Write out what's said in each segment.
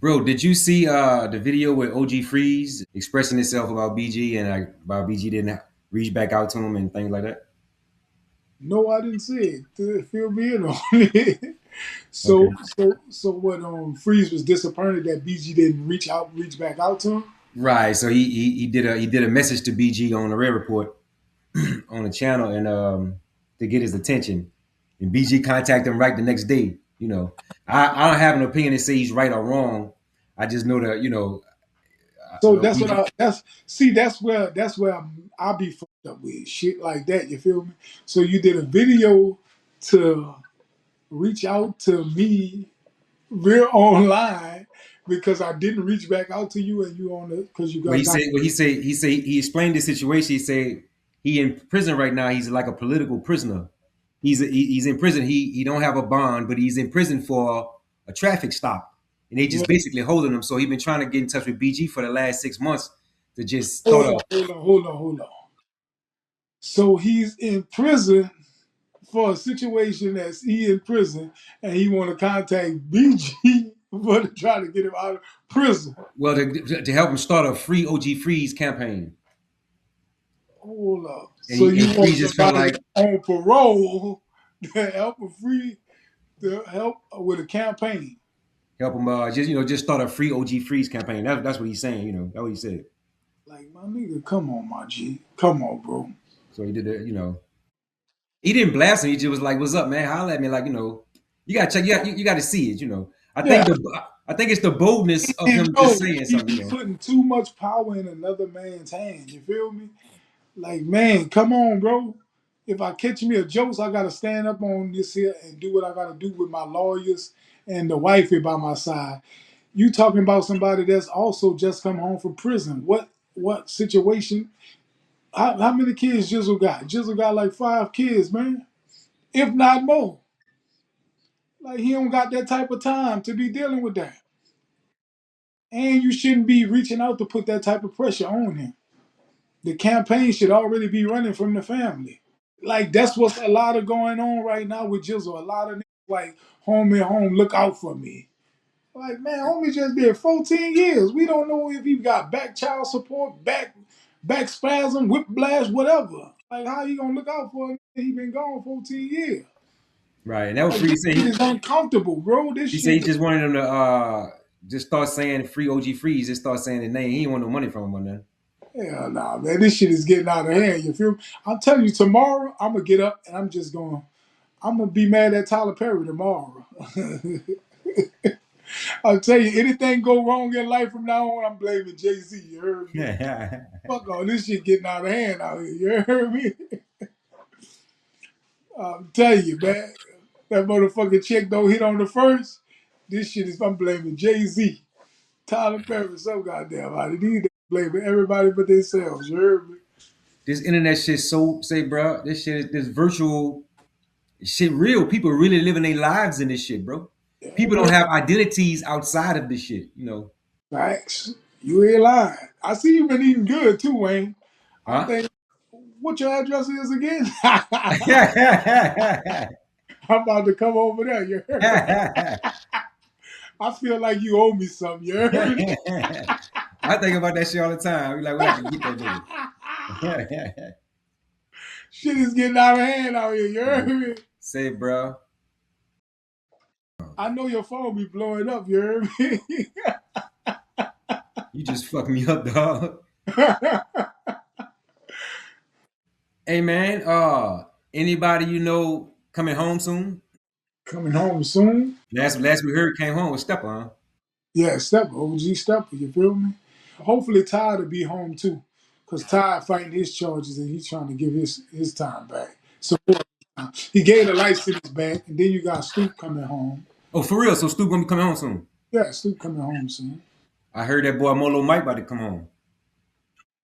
Bro, did you see the video with OG Freeze expressing himself about BG and about BG didn't reach back out to him and things like that? No, I didn't see it. Fill me in on it. Okay. So what? Freeze was disappointed that BG didn't reach back out to him. Right. So he did a message to BG on the Red Report on the channel and to get his attention. And BG contacted him right the next day. I don't have an opinion to say he's right or wrong. I just know that So that's what BG. that's where I'll be fucked up with shit like that. You feel me? So you did a video to reach out to me real online because I didn't reach back out to you and you on the because you got got He explained the situation. He said he in prison right now. He's like a political prisoner. He's in prison. He don't have a bond, but he's in prison for a traffic stop, and they yeah. just basically holding him. So he been trying to get in touch with BG for the last 6 months to just Hold start on, a. hold on. So he's in prison for a situation that's he in prison and he want to contact BG for to try to get him out of prison. Well, to help him start a free OG Freeze campaign, Hold up. and, So you and want Freeze just felt somebody like on parole to help him free to help with a campaign. help him just start a free OG Freeze campaign. That's what he's saying. That's what he said. Like my nigga, come on, my G. Come on, bro. So he did it. He didn't blast him. He just was like, "What's up, man? Holla at me." Like, you gotta check. You got to see it. Yeah. I think it's the boldness of And him bro, just saying he something. be putting too much power in another man's hand. You feel me? Like, man, come on, bro. If I catch me a jokes, I gotta stand up on this here and do what I gotta do with my lawyers and the wifey by my side. You talking about somebody that's also just come home from prison. What situation? How many kids Jizzle got? Jizzle got like 5 kids, man. If not more. Like he don't got that type of time to be dealing with that. And you shouldn't be reaching out to put that type of pressure on him. The campaign should already be running from the family. Like that's what's a lot of going on right now with Jizzle. A lot of niggas like homie home, look out for me. Like man, homie just did 14 years. We don't know if he got back child support, back spasm, whiplash, whatever. Like how you gonna look out for him? He been gone 14 years. Right, and that was Like free. this shit is uncomfortable, bro. This He said shit. he just wanted him to just start saying free OG Freeze. Just start saying his name. He didn't want no money from him or nothing. Hell nah, man. This shit is getting out of hand. You feel me? I'm telling you, tomorrow I'm gonna get up and I'm gonna be mad at Tyler Perry tomorrow. I'll tell you, anything go wrong in life from now on, I'm blaming Jay Z. You heard me? Fuck all this shit getting out of hand out here. You heard me? I'm telling you, man. That motherfucking check don't hit on the first. This shit is I'm blaming Jay Z, Tyler Perry, so goddamn body. These niggas blaming everybody but themselves. You heard me? This internet shit so say, bro. This shit is this virtual shit real. People really living their lives in this shit, bro. Yeah, People man. don't have identities outside of this shit. Facts. You ain't lying. I see you been eating good too, Wayne. I'm Huh? thinking, what your address is again? I'm about to come over there. You heard me? I feel like you owe me something. You heard me? I think about that shit all the time. We like, we have to get that nigga. Shit is getting out of hand out here. You heard me? Say, bro, I know your phone be blowing up. You heard me? you just fucked me up, dog. Hey, man, anybody you know coming home soon? Coming home soon? Last we heard came home with Stepper, huh? Yeah, Stepper, OG Stepper. You feel me? Hopefully Ty will be home too, cause Ty fighting his charges and he's trying to give his time back. So he gave the license back, and then you got Stoop coming home. Oh, for real? So Stu gonna be coming home soon? Yeah, Stoop coming home soon. I heard that boy Molo Mike about to come home.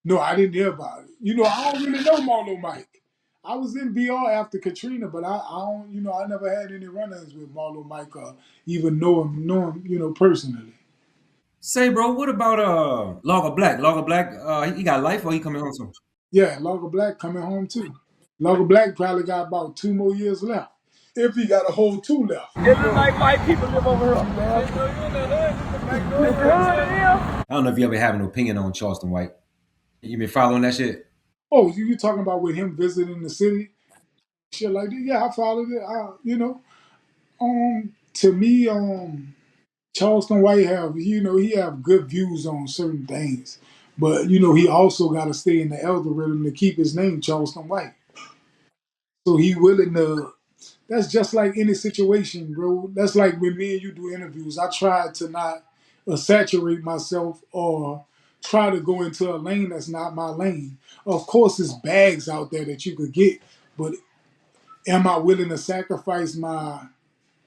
No, I didn't hear about it. You know, I don't really know Marlo Mike. I was in BR after Katrina, but I don't, I never had any run-ins with Marlo Mike or even know him, personally. Say, bro, what about Logger Black? Logger Black, he got life or he coming home soon? Yeah, Logger Black coming home too. Logger Black probably got about 2 more years left. If he got a whole two left. It look like white people live over here. Man. I don't know if you ever have an opinion on Charleston White. You been following that shit? Oh, you talking about with him visiting the city, shit like that? Yeah, I followed it. To me, Charleston White have he have good views on certain things, but he also got to stay in the algorithm to keep his name Charleston White. So he willing to. That's just like any situation, bro. That's like when me and you do interviews. I try to not saturate myself or try to go into a lane that's not my lane. Of course, there's bags out there that you could get, but am I willing to sacrifice my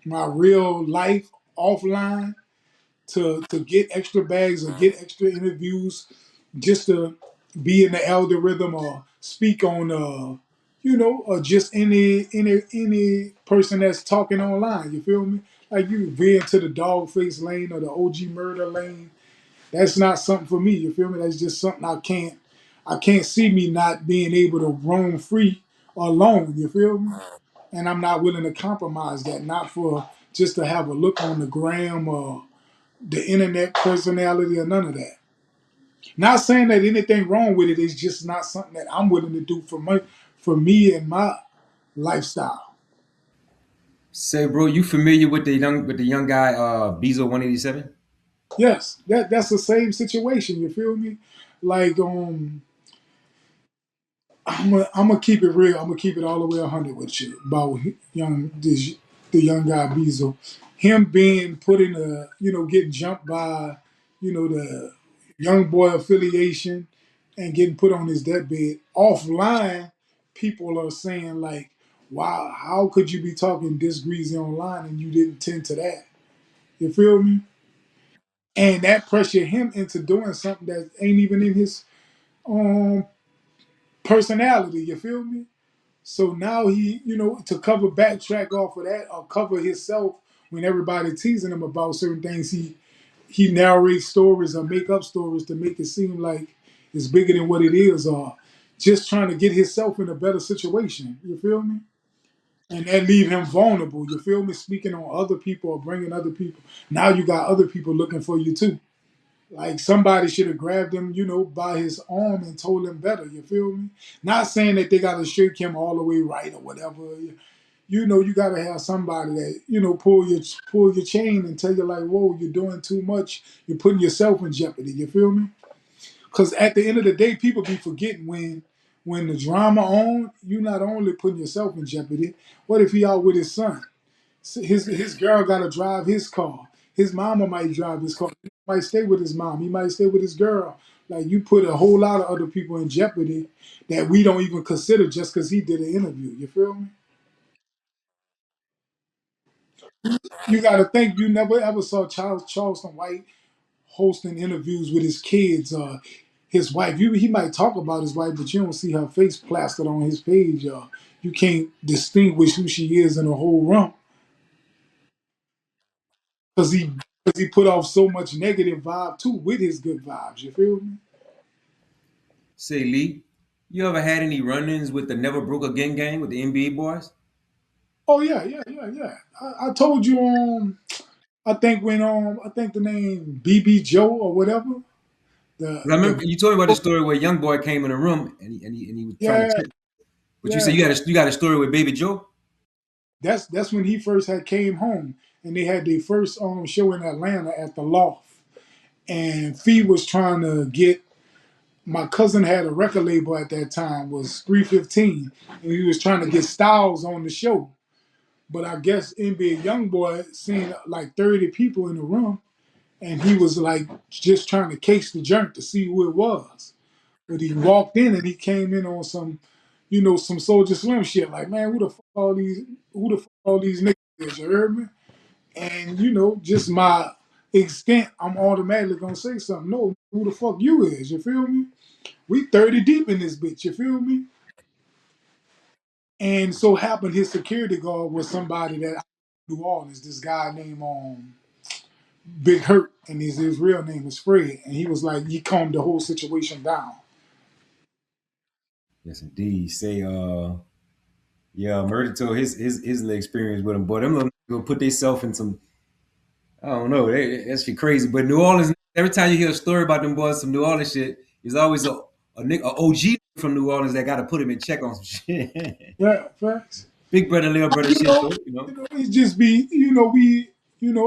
real life offline to get extra bags or get extra interviews just to be in the algorithm or speak on or just any person that's talking online, you feel me? Like you veer into the dog face lane or the OG murder lane. That's not something for me, you feel me? That's just something I can't see me not being able to roam free alone, you feel me? And I'm not willing to compromise that, not for just to have a look on the gram or the internet personality or none of that. Not saying that anything wrong with it. It's just not something that I'm willing to do for me and my lifestyle. Say, bro, you familiar with the young guy, Bezo 187? Yes, that's the same situation. You feel me? Like I'm gonna keep it real. I'm gonna keep it all the way 100 with you about the young guy Bezo. Him being put in getting jumped by the young boy affiliation and getting put on his deathbed offline. People are saying like, "Wow, how could you be talking this greasy online and you didn't tend to that?" You feel me? And that pressure him into doing something that ain't even in his um personality. You feel me? So now he, to cover backtrack off of that or cover himself when everybody teasing him about certain things, he narrates stories or make up stories to make it seem like it's bigger than what it is, or just trying to get himself in a better situation. You feel me? And that leave him vulnerable. You feel me? Speaking on other people or bringing other people. Now you got other people looking for you too. Like somebody should have grabbed him, by his arm and told him better. You feel me? Not saying that they got to shake him all the way right or whatever. You got to have somebody that pull your chain and tell you like, whoa, you're doing too much. You're putting yourself in jeopardy. You feel me? Because at the end of the day, people be forgetting when the drama on, you not only putting yourself in jeopardy. What if he out with his son? His girl got to drive his car. His mama might drive his car. He might stay with his mom. He might stay with his girl. Like you put a whole lot of other people in jeopardy that we don't even consider just because he did an interview. You feel me? You got to think you never ever saw Charleston White hosting interviews with his kids or his wife. He might talk about his wife, but you don't see her face plastered on his page. You can't distinguish who she is in a whole room because he put off so much negative vibe too with his good vibes. You feel me? Say, Lee, you ever had any run-ins with the Never Broke Again gang with the NBA boys? Oh yeah, yeah, yeah, yeah. I told you I think the name BB Joe or whatever. 'Cause I The remember you told me about the story where a young boy came in the room and he was trying to Yeah, tip. But you said yeah. you got a story with Baby Joe? That's when he first had came home and they had their first show in Atlanta at the Loft. And Fee was trying to get my cousin had a record label at that time was 315 and he was trying to get Styles on the show. But I guess NBA Youngboy seen like 30 people in the room and he was like just trying to case the joint to see who it was. But he walked in and he came in on some Soldier Slim shit. Like, man, who the fuck all these niggas is, you heard me? And just my extent, I'm automatically gonna say something. No, who the fuck you is, you feel me? We 30 deep in this bitch, you feel me? And so happened his security guard was somebody that I New Orleans, this guy named Big Hurt, and his real name is Fred. And he was like, he calmed the whole situation down. Yes, indeed. Say, yeah, Murder told his little experience with him. Boy, them little niggas gonna put themselves in some. I don't know. That shit crazy. But New Orleans, every time you hear a story about them boys from New Orleans shit, there's always a OG from New Orleans that got to put him in check on some shit. Yeah, facts. Big brother, little brother You shit know, though, you know. it just be, we,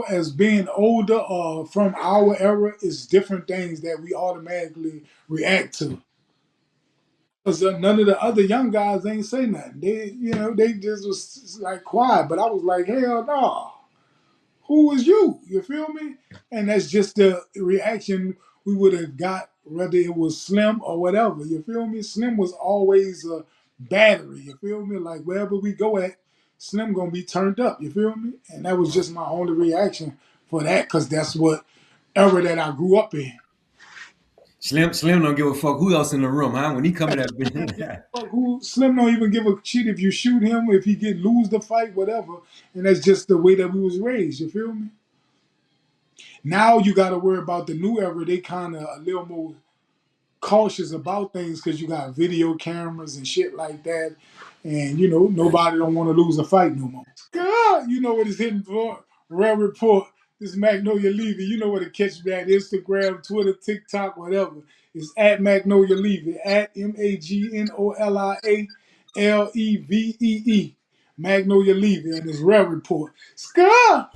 as being older from our era, it's different things that we automatically react to. Because none of the other young guys ain't say nothing. They just was like quiet. But I was like, hell no. Who was you? You feel me? And that's just the reaction we would have got, whether it was Slim or whatever. You feel me? Slim was always a battery. You feel me? Like wherever we go at, Slim gonna be turned up. You feel me? And that was just my only reaction for that, because that's what era that I grew up in. Slim don't give a fuck who else in the room, huh? When he come in Slim don't give that a fuck who. Slim don't even give a shit if you shoot him, if he get lose the fight, whatever. And that's just the way that we was raised. You feel me? Now you got to worry about the new era. They kind of a little more cautious about things because you got video cameras and shit like that, and nobody don't want to lose a fight no more. God, you know what it's hitting for? Rare report. This is Magnolia Levee. You know where to catch me at Instagram, Twitter, TikTok, whatever. It's at Magnolia Levee, at MagNoliaLevee. Magnolia Levee, and it's Rare Report. Scar!